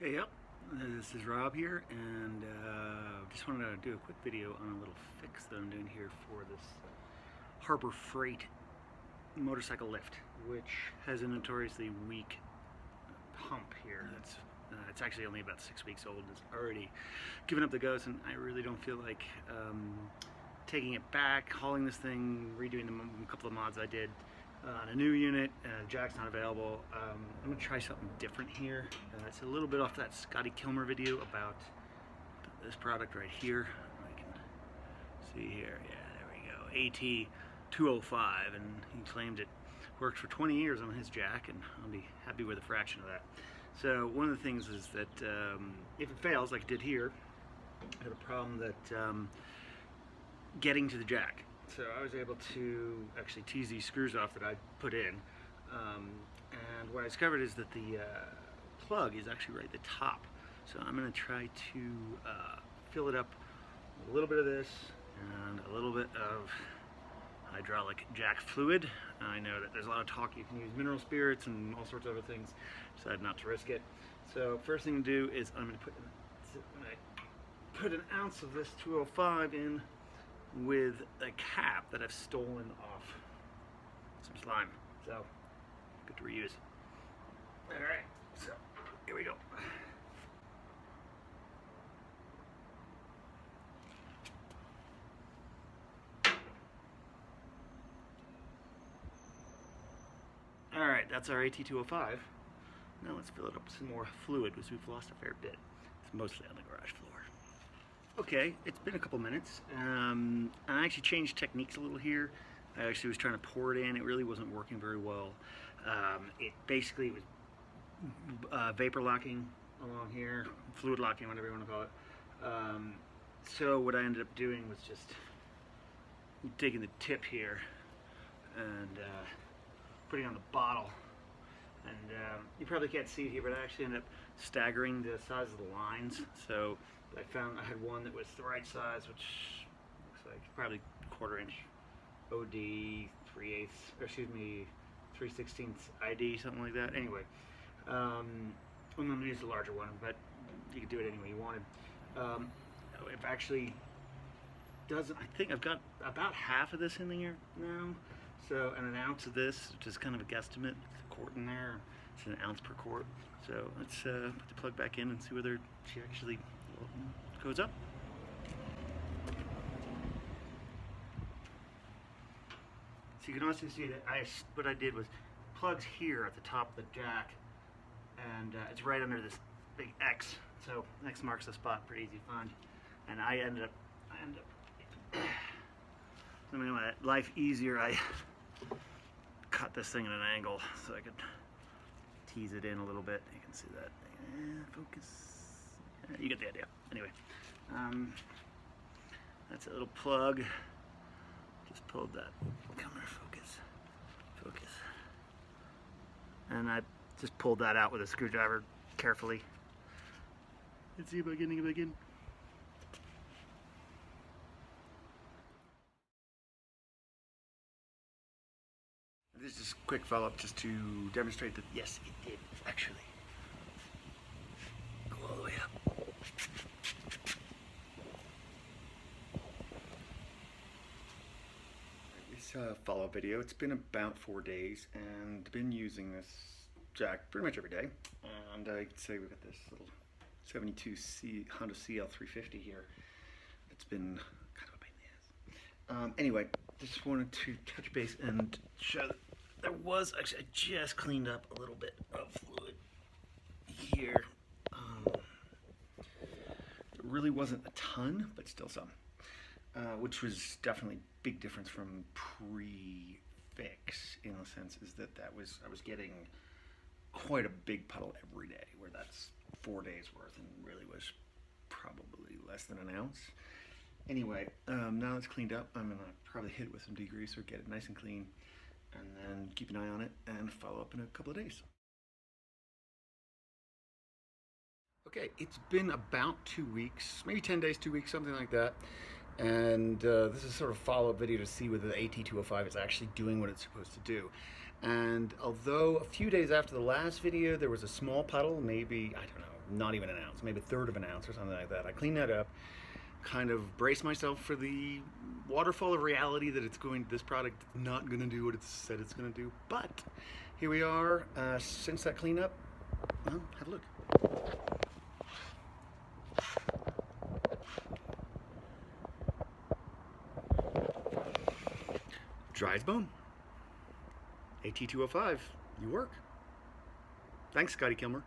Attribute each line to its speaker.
Speaker 1: Hey, yep, this is Rob here, and just wanted to do a quick video on a little fix that I'm doing here for this Harbor Freight motorcycle lift, which has a notoriously weak pump here. It's actually only about 6 weeks old. It's already given up the ghost, and I really don't feel like taking it back, hauling this thing, redoing a couple of mods I did on a new unit. Jack's not available. I'm gonna try something different here. It's a little bit off that Scotty Kilmer video about this product right here. I can see here. Yeah, there we go. AT205, and he claimed it worked for 20 years on his Jack, and I'll be happy with a fraction of that. So one of the things is that if it fails, like it did here, I had a problem that getting to the Jack. So I was able to actually tease these screws off that I put in, and what I discovered is that the plug is actually right at the top. So I'm going to try to fill it up with a little bit of this and a little bit of hydraulic Jack fluid. I know that there's a lot of talk you can use mineral spirits and all sorts of other things. Decided not to risk it. So first thing to do is I'm going to put an ounce of this 205 in with a cap that I've stolen off some slime. So good to reuse. Alright, so here we go. Alright, that's our AT205. Now let's fill it up with some more fluid because we've lost a fair bit. It's mostly on the garage floor. Okay, it's been a couple minutes. I actually changed techniques a little here. I actually was trying to pour it in. It really wasn't working very well. It basically was vapor locking along here, fluid locking, whatever you want to call it. So what I ended up doing was just taking the tip here and putting it on the bottle. And you probably can't see it here, but I actually ended up staggering the size of the lines. So I found I had one that was the right size, which looks like probably 1/4 inch OD, 3/8, or excuse me, 3/16 ID, something like that. Anyway, I'm going to use the larger one, but you can do it any way you wanted. It actually doesn't, I think I've got about half of this in here now. So, and an ounce of this, which is kind of a guesstimate. It's a quart in there. It's an ounce per quart. So let's put the plug back in and see whether she actually goes up. So you can also see that what I did was plugs here at the top of the Jack, and it's right under this big X. So X marks the spot, pretty easy to find. And I ended up to make my life easier, I cut this thing at an angle so I could tease it in a little bit. You can see that. Focus. You get the idea. Anyway, that's a little plug. Just pulled that. Come here, focus. And I just pulled that out with a screwdriver carefully. Let's see if I can get it back in. This is just a quick follow-up just to demonstrate that yes, it did actually go all the way up. This follow-up video, it's been about 4 days, and been using this Jack pretty much every day. And I can say we've got this little 72 Honda CL350 here. It's been kind of a pain in the ass. Anyway, just wanted to touch base and show that there was actually, I just cleaned up a little bit of fluid here. There really wasn't a ton, but still some, which was definitely a big difference from pre-fix, in a sense, is that I was getting quite a big puddle every day, where that's 4 days worth and really was probably less than an ounce. Anyway, now it's cleaned up, I'm gonna probably hit it with some degreaser, get it nice and clean, and then keep an eye on it and follow up in a couple of days. Okay, it's been about 2 weeks, maybe 10 days, 2 weeks, something like that. And this is sort of a follow-up video to see whether the AT205 is actually doing what it's supposed to do. And although a few days after the last video there was a small puddle, maybe, I don't know, not even an ounce, maybe a third of an ounce or something like that, I cleaned that up, kind of braced myself for the waterfall of reality that this product is not going to do what it said it's going to do. But here we are, since that cleanup. Well, have a look. Dry as bone. AT205, you work. Thanks, Scotty Kilmer.